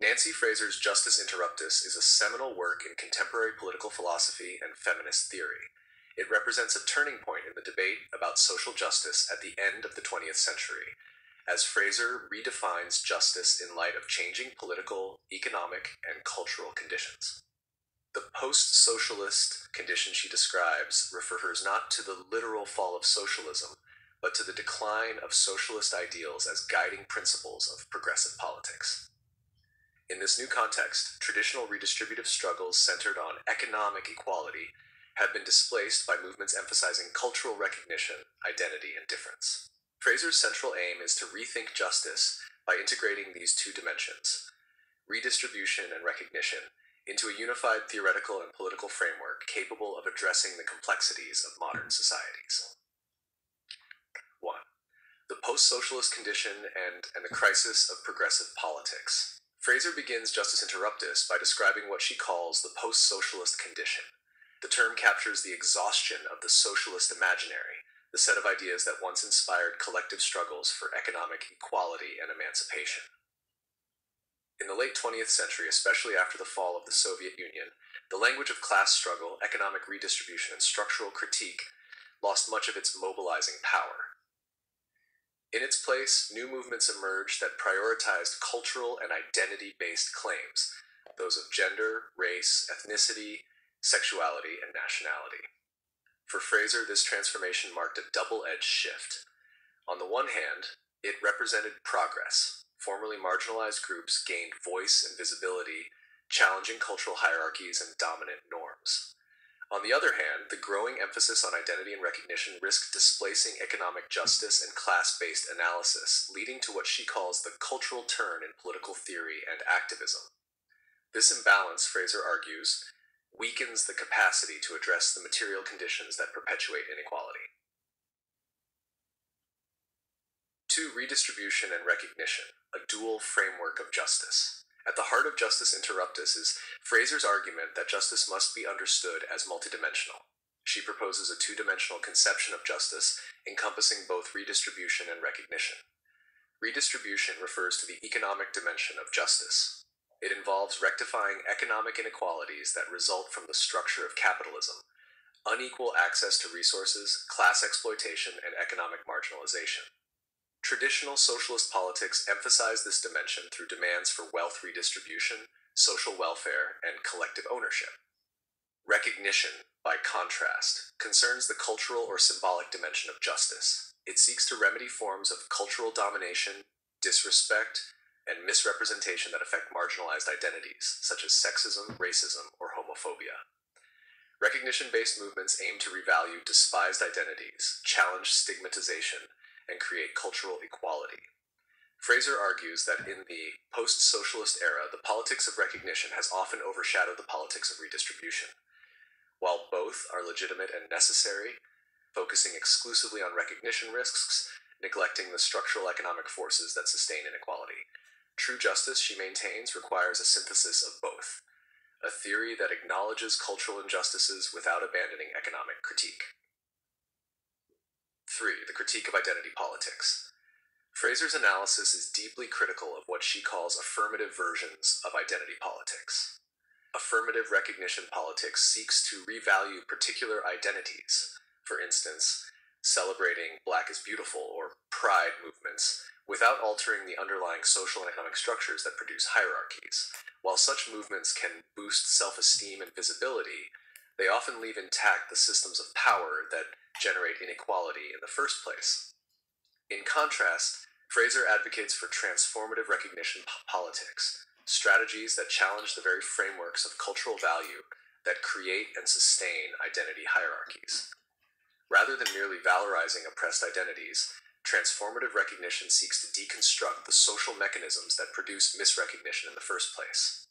Nancy Fraser's Justus Interruptus is a seminal work in contemporary political philosophy and feminist theory. It represents a turning point in the debate about social justice at the end of the 20th century, as Fraser redefines justice in light of changing political, economic, and cultural conditions. The post-socialist condition she describes refers not to the literal fall of socialism, but to the decline of socialist ideals as guiding principles of progressive politics. In this new context, traditional redistributive struggles centered on economic equality have been displaced by movements emphasizing cultural recognition, identity, and difference. Fraser's central aim is to rethink justice by integrating these two dimensions, redistribution and recognition, into a unified theoretical and political framework capable of addressing the complexities of modern societies. 1. The post-socialist condition and the crisis of progressive politics. Fraser begins Justus Interruptus by describing what she calls the post-socialist condition. The term captures the exhaustion of the socialist imaginary, the set of ideas that once inspired collective struggles for economic equality and emancipation. In the late 20th century, especially after the fall of the Soviet Union, the language of class struggle, economic redistribution, and structural critique lost much of its mobilizing power. In its place, new movements emerged that prioritized cultural and identity-based claims, those of gender, race, ethnicity, sexuality, and nationality. For Fraser, this transformation marked a double-edged shift. On the one hand, it represented progress. Formerly marginalized groups gained voice and visibility, challenging cultural hierarchies and dominant norms. On the other hand, the growing emphasis on identity and recognition risked displacing economic justice and class-based analysis, leading to what she calls the cultural turn in political theory and activism. This imbalance, Fraser argues, weakens the capacity to address the material conditions that perpetuate inequality. 2. Redistribution and recognition, a dual framework of justice. At the heart of Justus Interruptus is Fraser's argument that justice must be understood as multidimensional. She proposes a two-dimensional conception of justice encompassing both redistribution and recognition. Redistribution refers to the economic dimension of justice. It involves rectifying economic inequalities that result from the structure of capitalism, unequal access to resources, class exploitation, and economic marginalization. Traditional socialist politics emphasize this dimension through demands for wealth redistribution, social welfare, and collective ownership. Recognition, by contrast, concerns the cultural or symbolic dimension of justice. It seeks to remedy forms of cultural domination, disrespect, and misrepresentation that affect marginalized identities, such as sexism, racism, or homophobia. Recognition-based movements aim to revalue despised identities, challenge stigmatization, and create cultural equality. Fraser argues that in the post-socialist era, the politics of recognition has often overshadowed the politics of redistribution. While both are legitimate and necessary, focusing exclusively on recognition risks, neglecting the structural economic forces that sustain inequality. True justice, she maintains, requires a synthesis of both, a theory that acknowledges cultural injustices without abandoning economic critique. 3. The critique of identity politics. Fraser's analysis is deeply critical of what she calls affirmative versions of identity politics. Affirmative recognition politics seeks to revalue particular identities, for instance, celebrating Black is beautiful or pride movements, without altering the underlying social and economic structures that produce hierarchies. While such movements can boost self-esteem and visibility, they often leave intact the systems of power that generate inequality in the first place. In contrast, Fraser advocates for transformative recognition politics, strategies that challenge the very frameworks of cultural value that create and sustain identity hierarchies. Rather than merely valorizing oppressed identities, transformative recognition seeks to deconstruct the social mechanisms that produce misrecognition in the first place.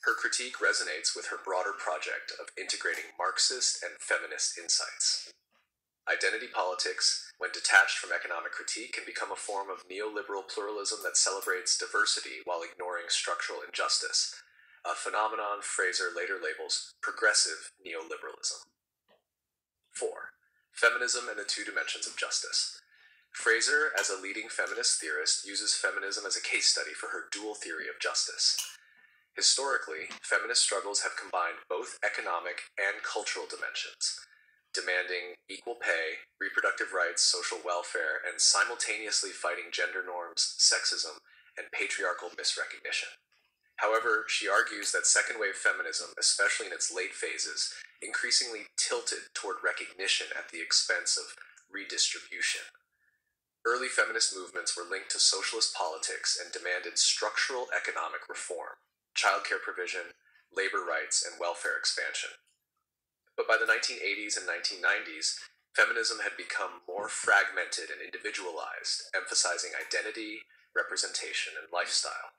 Her critique resonates with her broader project of integrating Marxist and feminist insights. Identity politics, when detached from economic critique, can become a form of neoliberal pluralism that celebrates diversity while ignoring structural injustice, a phenomenon Fraser later labels progressive neoliberalism. 4. Feminism and the two dimensions of justice. Fraser, as a leading feminist theorist, uses feminism as a case study for her dual theory of justice. Historically, feminist struggles have combined both economic and cultural dimensions, demanding equal pay, reproductive rights, social welfare, and simultaneously fighting gender norms, sexism, and patriarchal misrecognition. However, she argues that second-wave feminism, especially in its late phases, increasingly tilted toward recognition at the expense of redistribution. Early feminist movements were linked to socialist politics and demanded structural economic reform, childcare provision, labor rights, and welfare expansion. But by the 1980s and 1990s, feminism had become more fragmented and individualized, emphasizing identity, representation, and lifestyle.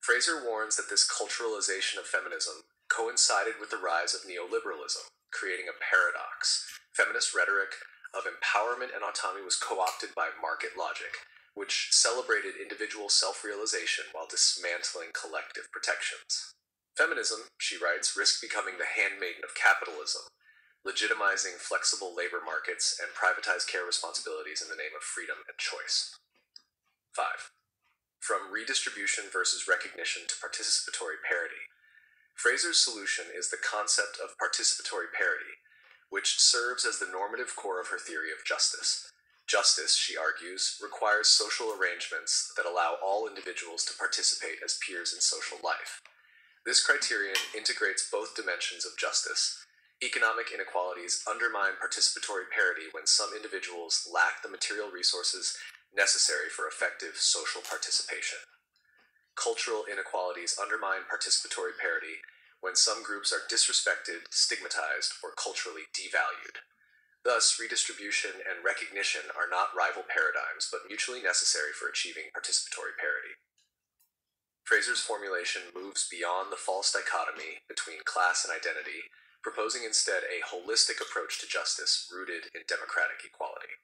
Fraser warns that this culturalization of feminism coincided with the rise of neoliberalism, creating a paradox. Feminist rhetoric of empowerment and autonomy was co-opted by market logic, which celebrated individual self-realization while dismantling collective protections. Feminism, she writes, risked becoming the handmaiden of capitalism, legitimizing flexible labor markets and privatized care responsibilities in the name of freedom and choice. 5. From redistribution versus recognition to participatory parity. Fraser's solution is the concept of participatory parity, which serves as the normative core of her theory of justice. Justice, she argues, requires social arrangements that allow all individuals to participate as peers in social life. This criterion integrates both dimensions of justice. Economic inequalities undermine participatory parity when some individuals lack the material resources necessary for effective social participation. Cultural inequalities undermine participatory parity when some groups are disrespected, stigmatized, or culturally devalued. Thus, redistribution and recognition are not rival paradigms, but mutually necessary for achieving participatory parity. Fraser's formulation moves beyond the false dichotomy between class and identity, proposing instead a holistic approach to justice rooted in democratic equality.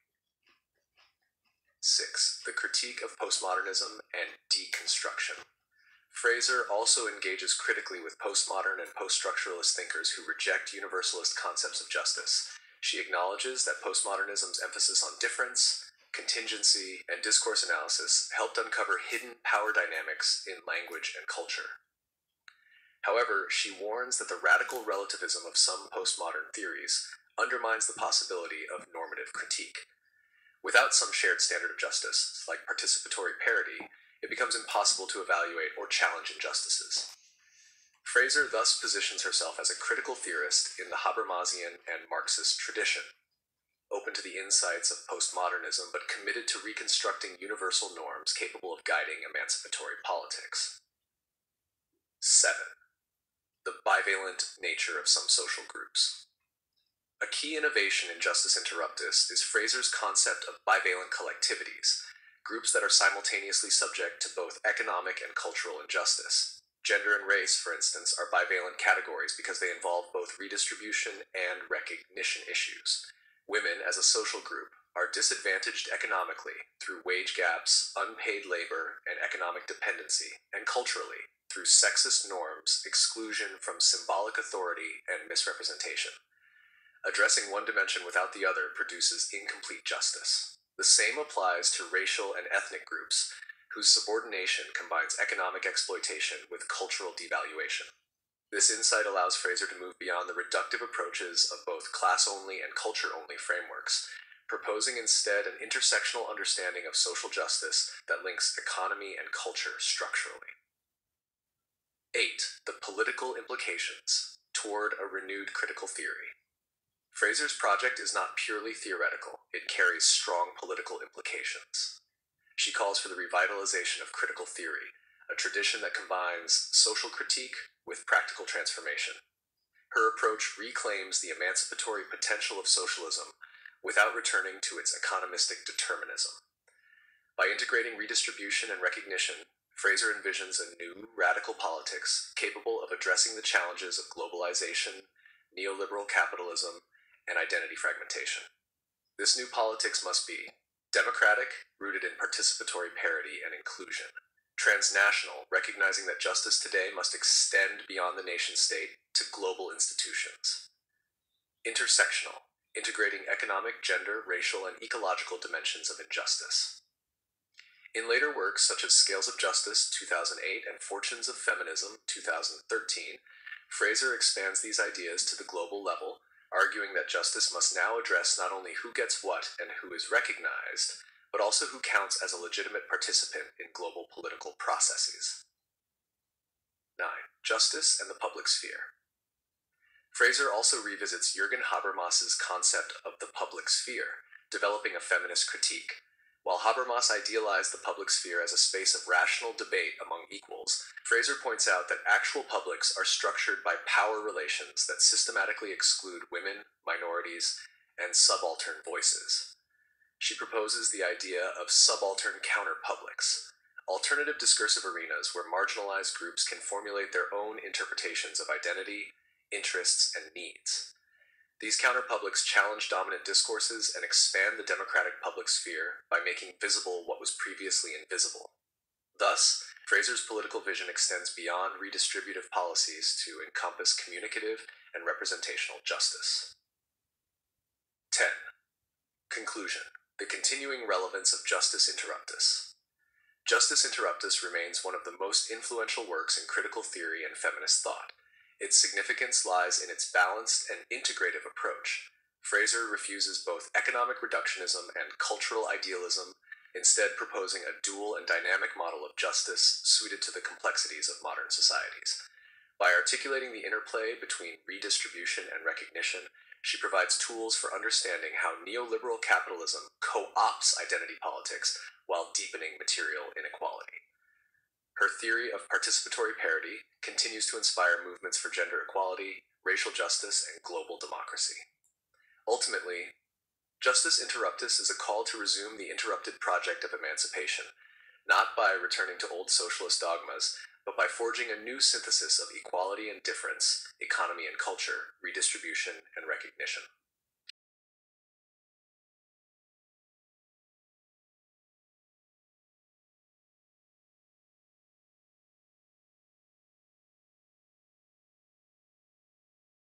6. The critique of postmodernism and deconstruction. Fraser also engages critically with postmodern and post-structuralist thinkers who reject universalist concepts of justice. She acknowledges that postmodernism's emphasis on difference, contingency, and discourse analysis helped uncover hidden power dynamics in language and culture. However, she warns that the radical relativism of some postmodern theories undermines the possibility of normative critique. Without some shared standard of justice, like participatory parity, it becomes impossible to evaluate or challenge injustices. Fraser thus positions herself as a critical theorist in the Habermasian and Marxist tradition, open to the insights of postmodernism but committed to reconstructing universal norms capable of guiding emancipatory politics. 7. The bivalent nature of some social groups. A key innovation in Justice Interruptus is Fraser's concept of bivalent collectivities, groups that are simultaneously subject to both economic and cultural injustice. Gender and race, for instance, are bivalent categories because they involve both redistribution and recognition issues. Women, as a social group, are disadvantaged economically through wage gaps, unpaid labor, and economic dependency, and culturally through sexist norms, exclusion from symbolic authority, and misrepresentation. Addressing one dimension without the other produces incomplete justice. The same applies to racial and ethnic groups, whose subordination combines economic exploitation with cultural devaluation. This insight allows Fraser to move beyond the reductive approaches of both class-only and culture-only frameworks, proposing instead an intersectional understanding of social justice that links economy and culture structurally. 8. The political implications toward a renewed critical theory. Fraser's project is not purely theoretical, it carries strong political implications. She calls for the revitalization of critical theory, a tradition that combines social critique with practical transformation. Her approach reclaims the emancipatory potential of socialism without returning to its economistic determinism. By integrating redistribution and recognition, Fraser envisions a new, radical politics capable of addressing the challenges of globalization, neoliberal capitalism, and identity fragmentation. This new politics must be democratic, rooted in participatory parity and inclusion; transnational, recognizing that justice today must extend beyond the nation-state to global institutions; intersectional, integrating economic, gender, racial, and ecological dimensions of injustice. In later works such as Scales of Justice, 2008, and Fortunes of Feminism, 2013, Fraser expands these ideas to the global level, arguing that justice must now address not only who gets what and who is recognized, but also who counts as a legitimate participant in global political processes. 9. Justice and the public sphere. Fraser also revisits Jürgen Habermas's concept of the public sphere, developing a feminist critique. While Habermas idealized the public sphere as a space of rational debate among equals, Fraser points out that actual publics are structured by power relations that systematically exclude women, minorities, and subaltern voices. She proposes the idea of subaltern counterpublics, alternative discursive arenas where marginalized groups can formulate their own interpretations of identity, interests, and needs. These counterpublics challenge dominant discourses and expand the democratic public sphere by making visible what was previously invisible. Thus, Fraser's political vision extends beyond redistributive policies to encompass communicative and representational justice. 10. Conclusion. The continuing relevance of Justus Interruptus. Justus Interruptus remains one of the most influential works in critical theory and feminist thought. Its significance lies in its balanced and integrative approach. Fraser refuses both economic reductionism and cultural idealism, instead proposing a dual and dynamic model of justice suited to the complexities of modern societies. By articulating the interplay between redistribution and recognition, she provides tools for understanding how neoliberal capitalism co-opts identity politics while deepening material inequality. Her theory of participatory parity continues to inspire movements for gender equality, racial justice, and global democracy. Ultimately, Justus Interruptus is a call to resume the interrupted project of emancipation, not by returning to old socialist dogmas, but by forging a new synthesis of equality and difference, economy and culture, redistribution and recognition.